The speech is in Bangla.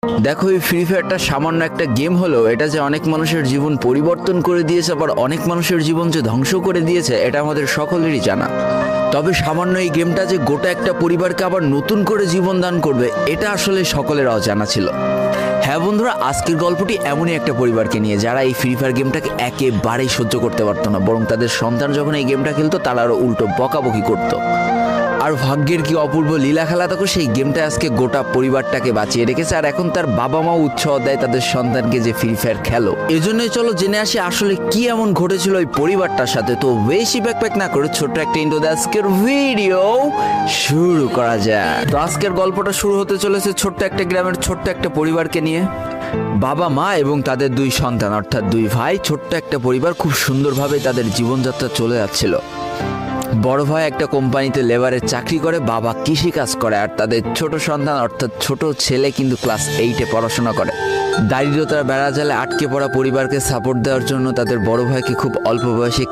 দেখো, এই ফ্রি ফায়ারটা সামান্য একটা গেম হলেও এটা যে অনেক মানুষের জীবন পরিবর্তন করে দিয়েছে, আবার অনেক মানুষের জীবন যে ধ্বংস করে দিয়েছে, এটা আমাদের সকলেরই জানা। তবে সামান্য এই গেমটা যে গোটা একটা পরিবারকে আবার নতুন করে জীবন দান করবে, এটা আসলে সকলের অজানা ছিল। হ্যাঁ বন্ধুরা, আজকের গল্পটি এমনই একটা পরিবারকে নিয়ে যারা এই ফ্রি ফায়ার গেমটাকে একেবারেই সহ্য করতে পারতো না, বরং তাদের সন্তান যখন এই গেমটা খেলতো তারা আরও উল্টো বকাবকি করতো। আর ভাগ্যের কি অপূর্ব লীলা খেলা, তখন সেই গেমটা আজকে গোটা পরিবারটাকে বাঁচিয়ে রেখেছে। আর এখন তার বাবা মাও উৎসাহ দেয় তাদের সন্তানকে যে ফ্রি ফায়ার খেলো। এজন্যই চলো জেনে আসি আসলে কি এমন ঘটেছিল ওই পরিবারটার সাথে। তো বেশি ব্যাকপ্যাক না করে ছোট্ট একটা ইন্ট্রো দিয়ে আজকের ভিডিও শুরু করা যায়। তো আজকের গল্পটা শুরু হতে চলেছে ছোট্ট একটা গ্রামের ছোট্ট একটা পরিবারকে নিয়ে। বাবা মা এবং তাদের দুই সন্তান অর্থাৎ দুই ভাই, ছোট্ট একটা পরিবার, খুব সুন্দরভাবে তাদের জীবনযাত্রা চলে যাচ্ছিল। বড় ভাই একটা কোম্পানিতে লেবারের চাকরি করে, বাবা কৃষি কাজ করে, আর তাদের ছোট সন্তান অর্থাৎ ছোট ছেলে কিন্তু ক্লাস 8-এ পড়াশোনা করে। দারিদ্রতার বেড়াজালে আটকে পড়া পরিবারকে সাপোর্ট দেওয়ার জন্য তাদের বড় ভাইকে খুব অল্প বয়সে